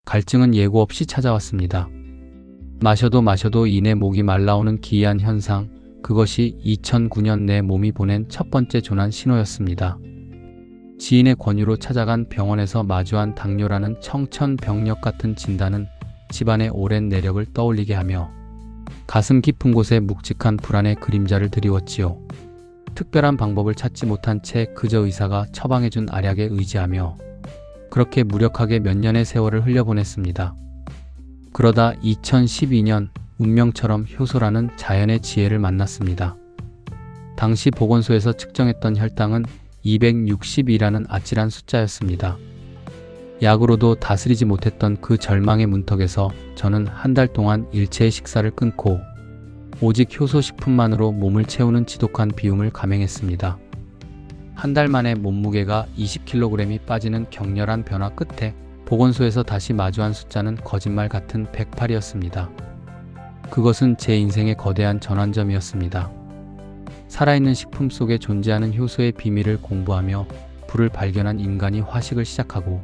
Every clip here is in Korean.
갈증은 예고 없이 찾아왔습니다. 마셔도 이내 목이 말라오는 기이한 현상, 그것이 2009년 내 몸이 보낸 첫 번째 조난 신호였습니다. 지인의 권유로 찾아간 병원에서 마주한 당뇨라는 청천벽력 같은 진단은 집안의 오랜 내력을 떠올리게 하며 가슴 깊은 곳에 묵직한 불안의 그림자를 드리웠지요. 특별한 방법을 찾지 못한 채 그저 의사가 처방해준 알약에 의지하며 그렇게 무력하게 몇 년의 세월을 흘려보냈습니다. 그러다 2012년 운명처럼 효소라는 자연의 지혜를 만났습니다. 당시 보건소에서 측정했던 혈당은 260이라는 아찔한 숫자였습니다. 약으로도 다스리지 못했던 그 절망의 문턱에서 저는 한 달 동안 일체의 식사를 끊고 오직 효소식품만으로 몸을 채우는 지독한 비움을 감행했습니다. 한 달 만에 몸무게가 20kg이 빠지는 격렬한 변화 끝에 보건소에서 다시 마주한 숫자는 거짓말 같은 108이었습니다. 그것은 제 인생의 거대한 전환점이었습니다. 살아있는 식품 속에 존재하는 효소의 비밀을 공부하며 불을 발견한 인간이 화식을 시작하고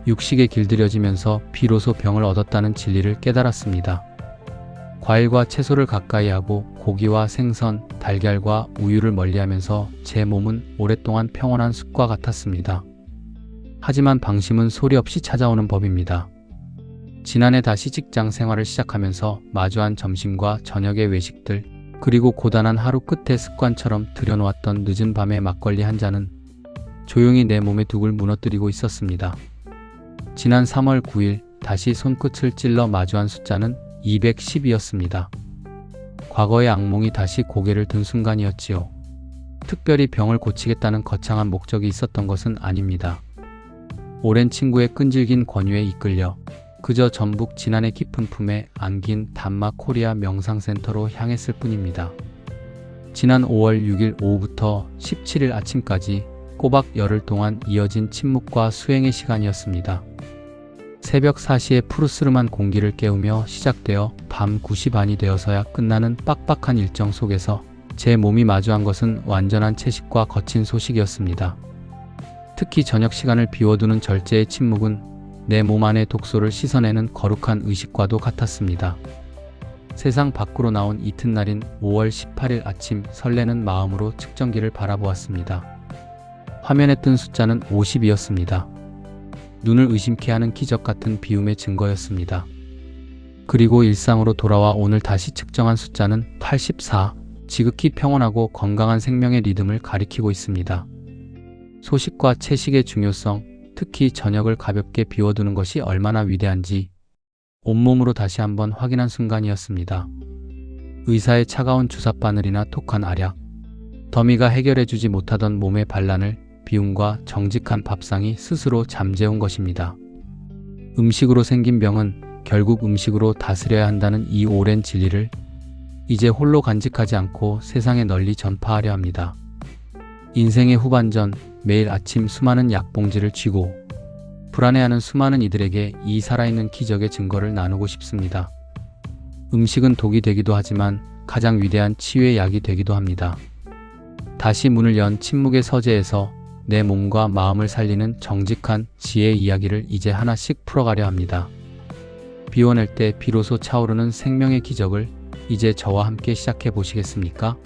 육식에 길들여지면서 비로소 병을 얻었다는 진리를 깨달았습니다. 과일과 채소를 가까이 하고 고기와 생선, 달걀과 우유를 멀리하면서 제 몸은 오랫동안 평온한 숲과 같았습니다. 하지만 방심은 소리 없이 찾아오는 법입니다. 지난해 다시 직장 생활을 시작하면서 마주한 점심과 저녁의 외식들, 그리고 고단한 하루 끝에 습관처럼 들여놓았던 늦은 밤의 막걸리 한 잔은 조용히 내 몸의 둑을 무너뜨리고 있었습니다. 지난 3월 9일 다시 손끝을 찔러 마주한 숫자는 210이었습니다. 과거의 악몽이 다시 고개를 든 순간이었지요. 특별히 병을 고치겠다는 거창한 목적이 있었던 것은 아닙니다. 오랜 친구의 끈질긴 권유에 이끌려 그저 전북 진안의 깊은 품에 안긴 단마 코리아 명상센터로 향했을 뿐입니다. 지난 5월 6일 오후부터 17일 아침까지 꼬박 열흘 동안 이어진 침묵과 수행의 시간이었습니다. 새벽 4시에 푸르스름한 공기를 깨우며 시작되어 밤 9시 반이 되어서야 끝나는 빡빡한 일정 속에서 제 몸이 마주한 것은 완전한 채식과 거친 소식이었습니다. 특히 저녁 시간을 비워두는 절제의 침묵은 내 몸 안의 독소를 씻어내는 거룩한 의식과도 같았습니다. 세상 밖으로 나온 이튿날인 5월 18일 아침 설레는 마음으로 측정기를 바라보았습니다. 화면에 뜬 숫자는 50이었습니다. 눈을 의심케 하는 기적 같은 비움의 증거였습니다. 그리고 일상으로 돌아와 오늘 다시 측정한 숫자는 84, 지극히 평온하고 건강한 생명의 리듬을 가리키고 있습니다. 소식과 채식의 중요성, 특히 저녁을 가볍게 비워두는 것이 얼마나 위대한지 온몸으로 다시 한번 확인한 순간이었습니다. 의사의 차가운 주사바늘이나 톡한 알약, 더미가 해결해주지 못하던 몸의 반란을 비움과 정직한 밥상이 스스로 잠재운 것입니다. 음식으로 생긴 병은 결국 음식으로 다스려야 한다는 이 오랜 진리를 이제 홀로 간직하지 않고 세상에 널리 전파하려 합니다. 인생의 후반전, 매일 아침 수많은 약봉지를 쥐고 불안해하는 수많은 이들에게 이 살아있는 기적의 증거를 나누고 싶습니다. 음식은 독이 되기도 하지만 가장 위대한 치유의 약이 되기도 합니다. 다시 문을 연 침묵의 서재에서 내 몸과 마음을 살리는 정직한 지혜의 이야기를 이제 하나씩 풀어가려 합니다. 비워낼 때 비로소 차오르는 생명의 기적을 이제 저와 함께 시작해 보시겠습니까?